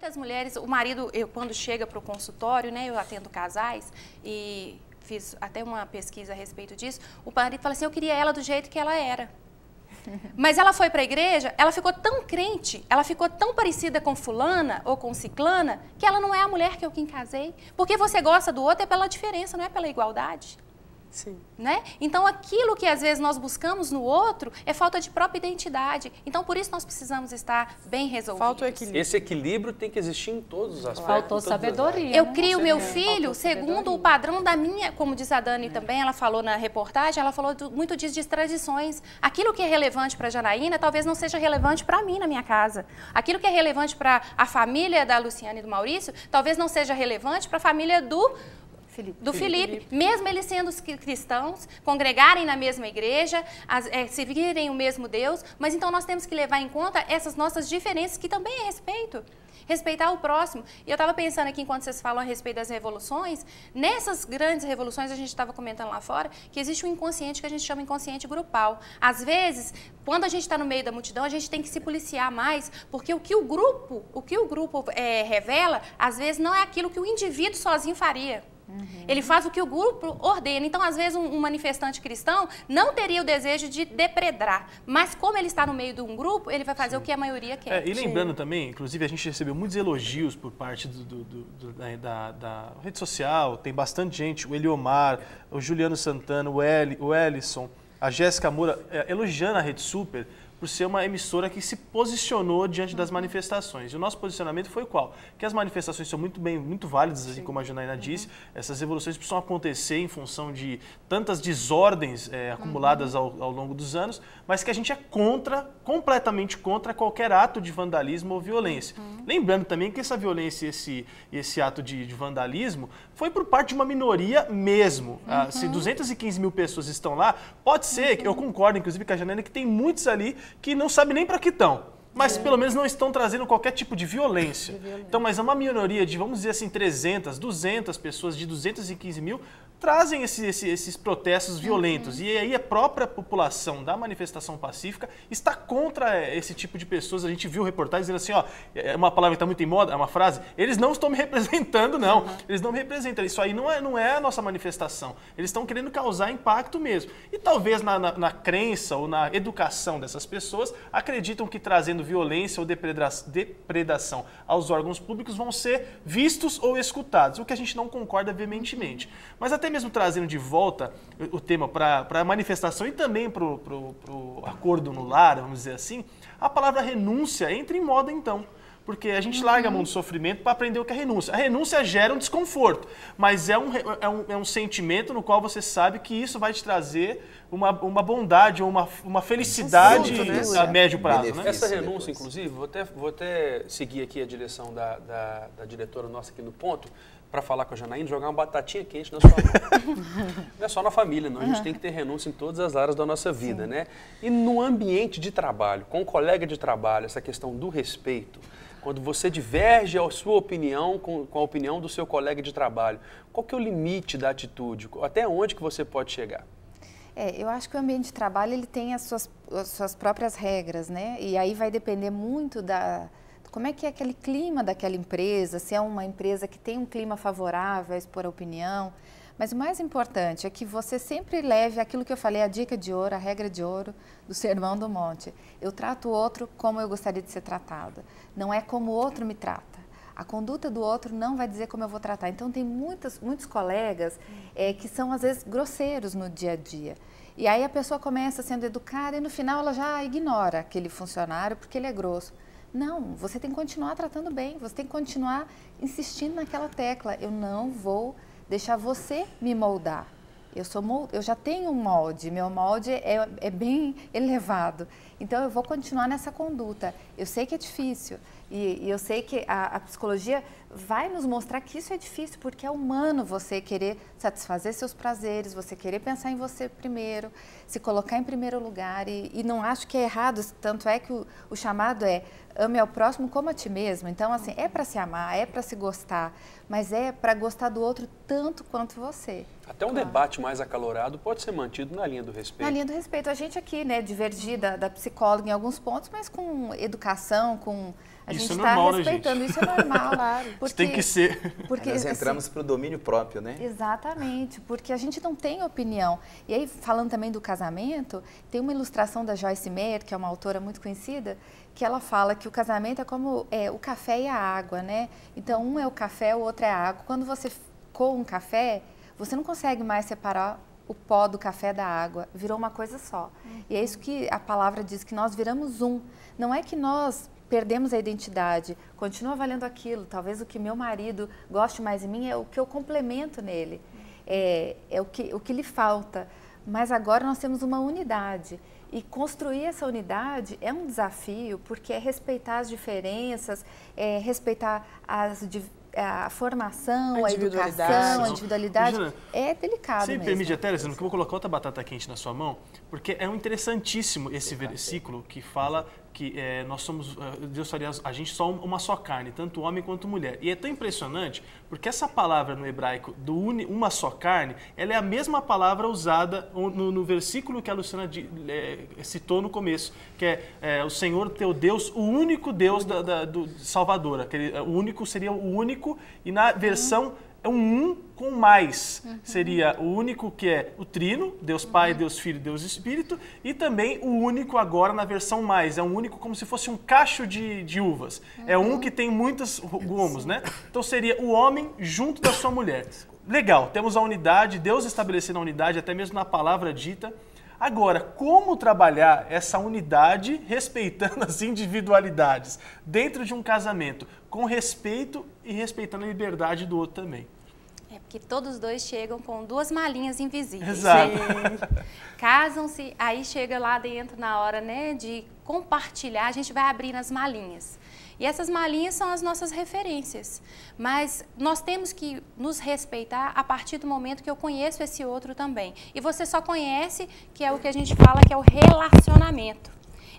Muitas mulheres, o marido, quando chega para o consultório, né, eu atendo casais e fiz até uma pesquisa a respeito disso, o marido fala assim, eu queria ela do jeito que ela era. Mas ela foi para a igreja, ela ficou tão crente, ela ficou tão parecida com fulana ou com ciclana, que ela não é a mulher que eu casei. Porque você gosta do outro é pela diferença, não é pela igualdade. Sim. Né? Então, aquilo que às vezes nós buscamos no outro é falta de própria identidade. Então, por isso nós precisamos estar bem resolvidos. Falta o equilíbrio. Esse equilíbrio tem que existir em todos os aspectos. Faltou sabedoria. Eu crio meu filho segundo o padrão da minha, como diz a Dani também, ela falou na reportagem, ela falou muito disso de tradições. Aquilo que é relevante para a Janaína talvez não seja relevante para mim na minha casa. Aquilo que é relevante para a família da Luciana e do Maurício talvez não seja relevante para a família do Felipe, mesmo eles sendo cristãos, congregarem na mesma igreja, seguirem o mesmo Deus, mas então nós temos que levar em conta essas nossas diferenças, que também é respeito. Respeitar o próximo. E eu estava pensando aqui, enquanto vocês falam a respeito das revoluções, nessas grandes revoluções, a gente estava comentando lá fora, que existe um inconsciente que a gente chama inconsciente grupal. Às vezes, quando a gente está no meio da multidão, a gente tem que se policiar mais, porque o que o grupo revela, às vezes não é aquilo que o indivíduo sozinho faria. Ele faz o que o grupo ordena. Então, às vezes, um manifestante cristão não teria o desejo de depredar. Mas, como ele está no meio de um grupo, ele vai fazer o que a maioria quer. E lembrando também, inclusive, a gente recebeu muitos elogios por parte da rede social. Tem bastante gente, o Eliomar, o Juliano Santana, o Ellison, a Jéssica Moura, elogiando a Rede Super por ser uma emissora que se posicionou diante das manifestações. E o nosso posicionamento foi qual? Que as manifestações são muito válidas, assim como a Janaína disse, essas revoluções precisam acontecer em função de tantas desordens acumuladas ao longo dos anos, mas que a gente é completamente contra qualquer ato de vandalismo ou violência. Lembrando também que essa violência e esse ato de vandalismo foi por parte de uma minoria mesmo. Se 215 mil pessoas estão lá, pode ser, eu concordo inclusive com a Janaína, que tem muitos ali que não sabem nem para que estão, mas pelo menos não estão trazendo qualquer tipo de violência. Então, mas é uma minoria de, vamos dizer assim, 300, 200 pessoas de 215 mil trazem esses protestos violentos. E aí a própria população da manifestação pacífica está contra esse tipo de pessoas. A gente viu reportagens dizendo assim, é uma palavra que está muito em moda, é uma frase, eles não estão me representando, não. Eles não me representam. Isso aí não é a nossa manifestação. Eles estão querendo causar impacto mesmo. E talvez na crença ou na educação dessas pessoas, acreditam que trazendo violência ou depredação aos órgãos públicos vão ser vistos ou escutados, o que a gente não concorda veementemente. Mas até mesmo trazendo de volta o tema para a manifestação e também para o acordo no lar, vamos dizer assim, a palavra renúncia entra em moda então. Porque a gente larga a mão do sofrimento para aprender o que é renúncia. A renúncia gera um desconforto, mas é um sentimento no qual você sabe que isso vai te trazer uma bondade ou uma felicidade a médio prazo. Né? Essa renúncia, inclusive, vou até seguir aqui a direção da diretora nossa aqui no ponto, para falar com a Janaína, jogar uma batatinha quente na sua mão. Não é só na família, não. A gente tem que ter renúncia em todas as áreas da nossa vida, né? E no ambiente de trabalho, com o colega de trabalho, essa questão do respeito, quando você diverge a sua opinião com a opinião do seu colega de trabalho, qual que é o limite da atitude? Até onde que você pode chegar? Eu acho que o ambiente de trabalho ele tem as suas próprias regras, né? E aí vai depender muito como é que é aquele clima daquela empresa, se é uma empresa que tem um clima favorável a expor a opinião. Mas o mais importante é que você sempre leve aquilo que eu falei, a dica de ouro, a regra de ouro do Sermão do Monte. Eu trato o outro como eu gostaria de ser tratada, não é como o outro me trata. A conduta do outro não vai dizer como eu vou tratar. Então, tem muitos colegas que são, às vezes, grosseiros no dia a dia. E aí a pessoa começa sendo educada e, no final, ela já ignora aquele funcionário porque ele é grosso. Não, você tem que continuar tratando bem, você tem que continuar insistindo naquela tecla. Eu não vou deixar você me moldar. Eu já tenho um molde, meu molde é bem elevado. Então, eu vou continuar nessa conduta. Eu sei que é difícil e eu sei que a psicologia vai nos mostrar que isso é difícil, porque é humano você querer satisfazer seus prazeres, você querer pensar em você primeiro, se colocar em primeiro lugar. E não acho que é errado, tanto é que o chamado é ame ao próximo como a ti mesmo. Então, assim, é para se amar, é para se gostar, mas é para gostar do outro tanto quanto você. Até um debate mais acalorado pode ser mantido na linha do respeito. Na linha do respeito. A gente aqui, né, divergir da psicóloga em alguns pontos, mas com educação, com... A Isso gente é normal, está respeitando, né, gente? isso é normal. Claro. Isso tem que ser. Porque, nós entramos para o domínio próprio, né? Exatamente, porque a gente não tem opinião. E aí, falando também do casamento, tem uma ilustração da Joyce Meyer, que é uma autora muito conhecida, que ela fala que o casamento é como o café e a água, né? Então, um é o café, o outro é a água. Quando você coa um café, você não consegue mais separar o pó do café da água. Virou uma coisa só. E é isso que a palavra diz, que nós viramos um. Não é que nós perdemos a identidade, continua valendo aquilo. Talvez o que meu marido goste mais de mim é o que eu complemento nele, é o que lhe falta. Mas agora nós temos uma unidade. E construir essa unidade é um desafio, porque é respeitar as diferenças, é respeitar a formação, a educação, a individualidade. Imagina, é delicado mesmo. Você me permite até, que eu vou colocar outra batata quente na sua mão, porque é um interessantíssimo esse versículo que fala que nós somos, Deus faria a gente só uma só carne, tanto homem quanto mulher. E é tão impressionante, porque essa palavra no hebraico, uma só carne, ela é a mesma palavra usada no versículo que a Luciana citou no começo, que é o Senhor teu Deus, o único Deus do Salvador. O único seria o único, e na versão é um com mais. Seria o único que é o trino, Deus Pai, Deus Filho, Deus Espírito, e também o único agora na versão mais. É um único como se fosse um cacho de uvas. É um que tem muitos gomos, né? Então seria o homem junto da sua mulher. Legal, temos a unidade, Deus estabelecendo a unidade, até mesmo na palavra dita. Agora, como trabalhar essa unidade respeitando as individualidades dentro de um casamento, com respeito e respeitando a liberdade do outro também? É porque todos os dois chegam com duas malinhas invisíveis. Exato. Casam-se, aí chega lá dentro na hora, né, de compartilhar, a gente vai abrindo as malinhas. E essas malinhas são as nossas referências. Mas nós temos que nos respeitar a partir do momento que eu conheço esse outro também. E você só conhece, que é o que a gente fala, que é o relacionamento.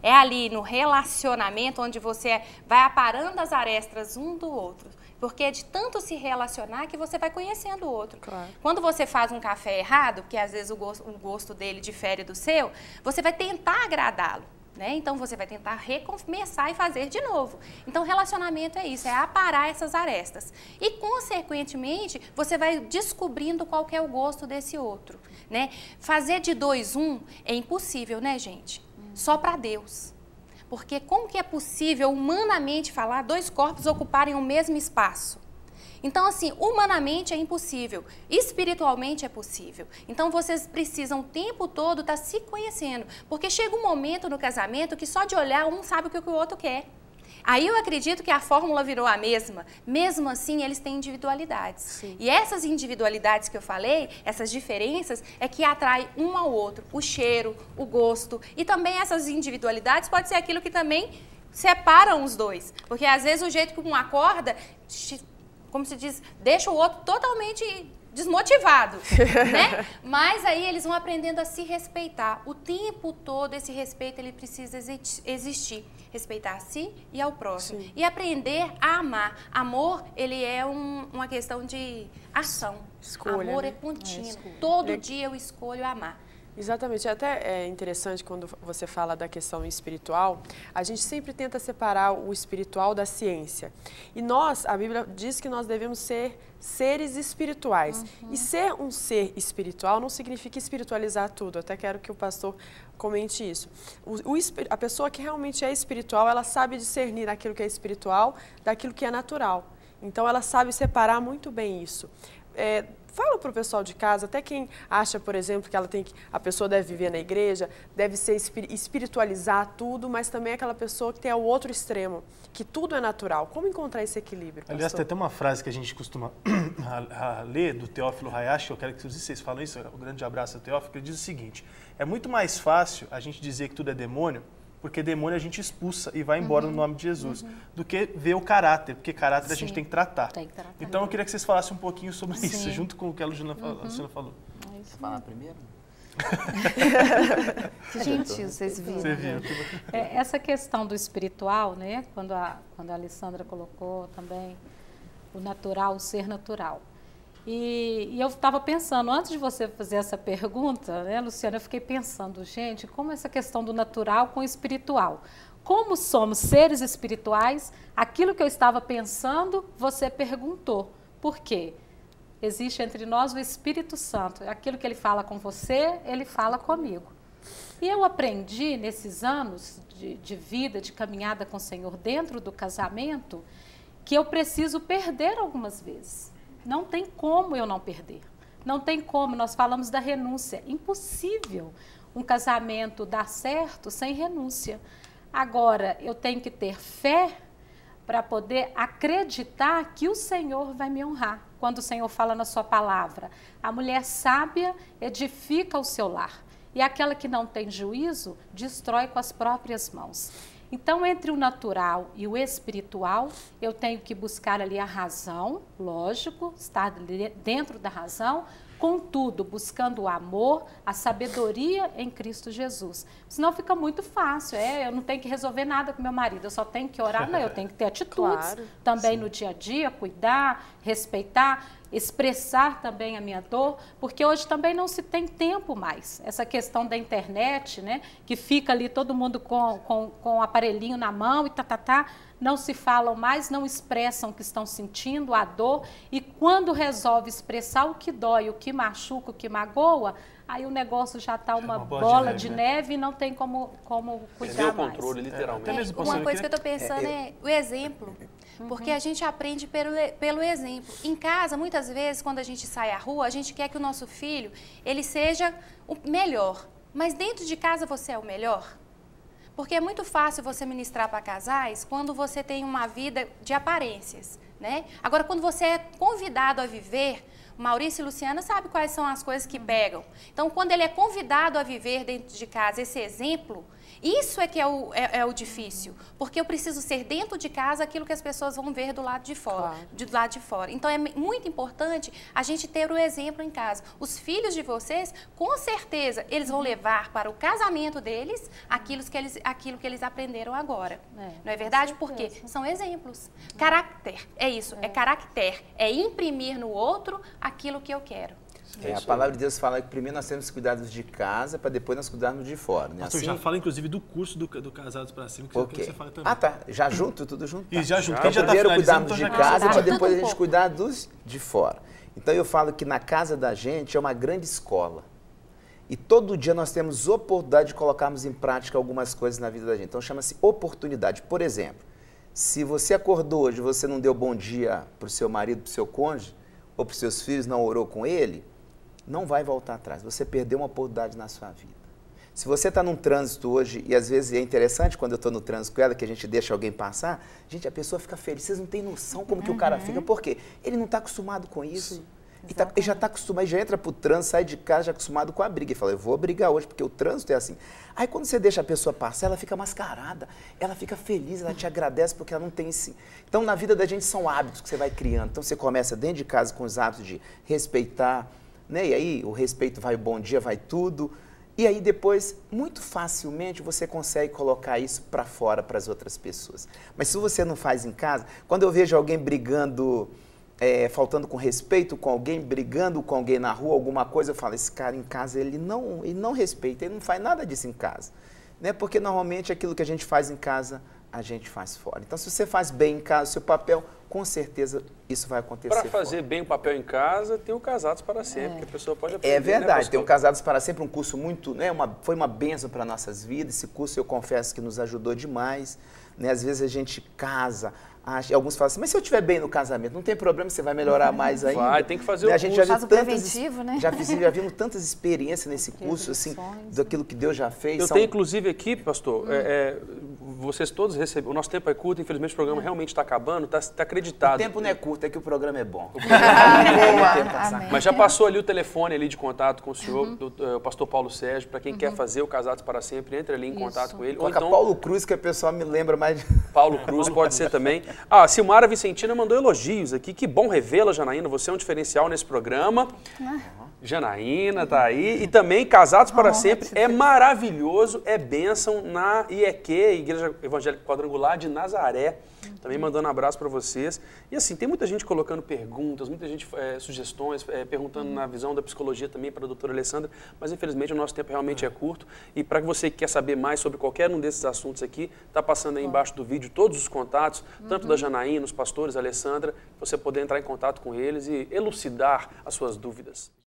É ali no relacionamento onde você vai aparando as arestas um do outro. Porque é de tanto se relacionar que você vai conhecendo o outro. Claro. Quando você faz um café errado, porque às vezes o gosto dele difere do seu, você vai tentar agradá-lo. Né? Então, você vai tentar recomeçar e fazer de novo. Então, relacionamento é isso, é aparar essas arestas. E, consequentemente, você vai descobrindo qual que é o gosto desse outro. Né? Fazer de 2 um é impossível, né, gente? Só para Deus. Porque como que é possível, humanamente falar, 2 corpos ocuparem o mesmo espaço? Então, assim, humanamente é impossível, espiritualmente é possível. Então, vocês precisam o tempo todo estar se conhecendo, porque chega um momento no casamento que só de olhar um sabe o que o outro quer. Aí eu acredito que a fórmula virou a mesma. Mesmo assim, eles têm individualidades. Sim. E essas individualidades que eu falei, essas diferenças, é que atraem um ao outro. O cheiro, o gosto. E também essas individualidades pode ser aquilo que também separam os dois. Porque às vezes o jeito que um acorda, como se diz, deixa o outro totalmente desmotivado, né? Mas aí eles vão aprendendo a se respeitar. O tempo todo esse respeito ele precisa existir. Respeitar a si e ao próximo. Sim. E aprender a amar. Amor, ele é uma questão de ação. Escolha, amor né? é contínuo. Todo dia eu escolho amar. Exatamente. Até é interessante quando você fala da questão espiritual, a gente sempre tenta separar o espiritual da ciência. E a Bíblia diz que nós devemos ser seres espirituais. E ser um ser espiritual não significa espiritualizar tudo. Eu até quero que o pastor comente isso. A pessoa que realmente é espiritual, ela sabe discernir aquilo que é espiritual daquilo que é natural. Então, ela sabe separar muito bem isso. Fala para o pessoal de casa, até quem acha, por exemplo, que a pessoa deve viver na igreja, deve ser espiritualizar tudo, mas também aquela pessoa que tem o outro extremo, que tudo é natural. Como encontrar esse equilíbrio, pastor? Aliás, tem até uma frase que a gente costuma ler do Teófilo Hayashi, eu quero que vocês falem isso, um grande abraço ao Teófilo, que ele diz o seguinte: é muito mais fácil a gente dizer que tudo é demônio, porque demônio a gente expulsa e vai embora no nome de Jesus, do que ver o caráter, porque caráter a gente tem que tratar. Então eu queria que vocês falassem um pouquinho sobre isso, junto com o que a Luciana falou. Vou falar primeiro? Que gentil vocês viram. Você viu? Essa questão do espiritual, né? Quando a Alessandra colocou também o natural, o ser natural. E eu estava pensando, antes de você fazer essa pergunta, né, Luciana, eu fiquei pensando, gente, como essa questão do natural com o espiritual. Como somos seres espirituais, aquilo que eu estava pensando, você perguntou. Por quê? Existe entre nós o Espírito Santo. Aquilo que ele fala com você, ele fala comigo. E eu aprendi nesses anos de vida, de caminhada com o Senhor dentro do casamento, que eu preciso perder algumas vezes. Não tem como eu não perder. Não tem como. Nós falamos da renúncia. Impossível um casamento dar certo sem renúncia. Agora, eu tenho que ter fé para poder acreditar que o Senhor vai me honrar. Quando o Senhor fala na sua palavra, a mulher sábia edifica o seu lar. E aquela que não tem juízo, destrói com as próprias mãos. Então, entre o natural e o espiritual, eu tenho que buscar ali a razão, lógico, estar dentro da razão, contudo, buscando o amor, a sabedoria em Cristo Jesus. Senão fica muito fácil, eu não tenho que resolver nada com meu marido, eu só tenho que orar, não, eu tenho que ter atitudes também no dia a dia, cuidar, respeitar, expressar também a minha dor, porque hoje também não se tem tempo mais. Essa questão da internet, né, que fica ali todo mundo com o aparelhinho na mão e não se falam mais, não expressam o que estão sentindo, a dor, e quando resolve expressar o que dói, o que machuca, o que magoa, aí o negócio já está uma bola de neve e não tem como cuidar Perdeu o mais. controle, literalmente. Uma coisa que eu estou pensando é o exemplo. Porque a gente aprende pelo exemplo. Em casa, muitas vezes, quando a gente sai à rua, a gente quer que o nosso filho ele seja o melhor. Mas dentro de casa você é o melhor? Porque é muito fácil você ministrar para casais quando você tem uma vida de aparências, né? Agora, quando você é convidado a viver, Maurício e Luciana sabem quais são as coisas que pegam. Então, quando ele é convidado a viver dentro de casa esse exemplo, isso é que é o difícil. Porque eu preciso ser dentro de casa aquilo que as pessoas vão ver do lado de fora. Do lado de fora. Então, é muito importante a gente ter o exemplo em casa. Os filhos de vocês, com certeza, eles vão levar para o casamento deles aquilo que eles aprenderam agora. Não é verdade? Porque são exemplos. Caráter, é isso. É caráter. É imprimir no outro aquilo que eu quero. A palavra de Deus fala que primeiro nós temos que cuidar de casa para depois nós cuidarmos de fora. Né? Pastor, assim, já fala inclusive do curso do Casados para Cima, que você fala também. Ah, tá. Já junto? Tudo junto? Tá. E já junto. Então, primeiro cuidarmos de casa para depois a gente pouco. cuidar dos de fora. Então eu falo que na casa da gente é uma grande escola. E todo dia nós temos oportunidade de colocarmos em prática algumas coisas na vida da gente. Então chama-se oportunidade. Por exemplo, se você acordou hoje e você não deu bom dia para o seu marido, para o seu cônjuge, ou para os seus filhos, não orou com ele, não vai voltar atrás. Você perdeu uma oportunidade na sua vida. Se você está num trânsito hoje, e às vezes é interessante quando eu estou no trânsito com ela, que a gente deixa alguém passar, gente, a pessoa fica feliz. Vocês não têm noção como que o cara fica. Por quê? Ele não está acostumado com isso. Sim. Ele já está acostumado, já entra para o trânsito, sai de casa já acostumado com a briga. E fala, eu vou brigar hoje, porque o trânsito é assim. Aí quando você deixa a pessoa passar, ela fica mascarada, ela fica feliz, ela te agradece porque ela não tem esse... Então na vida da gente são hábitos que você vai criando. Então você começa dentro de casa com os hábitos de respeitar, né? E aí o respeito vai o bom dia, vai tudo. E aí depois, muito facilmente, você consegue colocar isso para fora para as outras pessoas. Mas se você não faz em casa, quando eu vejo alguém brigando... faltando com respeito com alguém, brigando com alguém na rua, alguma coisa, eu falo, esse cara em casa, ele não respeita, ele não faz nada disso em casa. Né? Porque normalmente aquilo que a gente faz em casa, a gente faz fora. Então, se você faz bem em casa o seu papel, com certeza isso vai acontecer Para fazer bem o papel em casa, tem o Casados para Sempre, que a pessoa pode aprender. É verdade, né, tem o Casados para Sempre, um curso muito, né, foi uma bênção para nossas vidas. Esse curso, eu confesso que nos ajudou demais. Né? Às vezes a gente casa, alguns falam assim, mas se eu estiver bem no casamento, não tem problema, você vai melhorar mais ainda. Vai, tem que fazer a o gente curso. já Faz o preventivo, né? Já vimos tantas experiências nesse curso, assim, daquilo que Deus já fez. Eu tenho, inclusive, aqui, pastor, vocês todos receberam, o nosso tempo é curto, infelizmente o programa realmente está acabando, está acreditado. O tempo não é curto, é que o programa é bom. Mas já passou ali o telefone ali de contato com o senhor, o pastor Paulo Sérgio, para quem quer fazer o Casados para Sempre, entre ali em contato com ele. Ou Coloca então Paulo Cruz, que a pessoa me lembra mais... Paulo Cruz pode ser também. Ah, a Silmara Vicentina mandou elogios aqui. Que bom revê-la, Janaína. Você é um diferencial nesse programa. Janaína tá aí. E também Casados para Sempre. É maravilhoso, é bênção na IEQ, Igreja Evangélica Quadrangular de Nazaré. Também mandando um abraço para vocês. E assim, tem muita gente colocando perguntas, muita gente sugestões, perguntando na visão da psicologia também para a doutora Alessandra, mas infelizmente o nosso tempo realmente é curto. E para você que quer saber mais sobre qualquer um desses assuntos aqui, está passando aí embaixo do vídeo todos os contatos, tanto da Janaína, os pastores, Alessandra, você poder entrar em contato com eles e elucidar as suas dúvidas.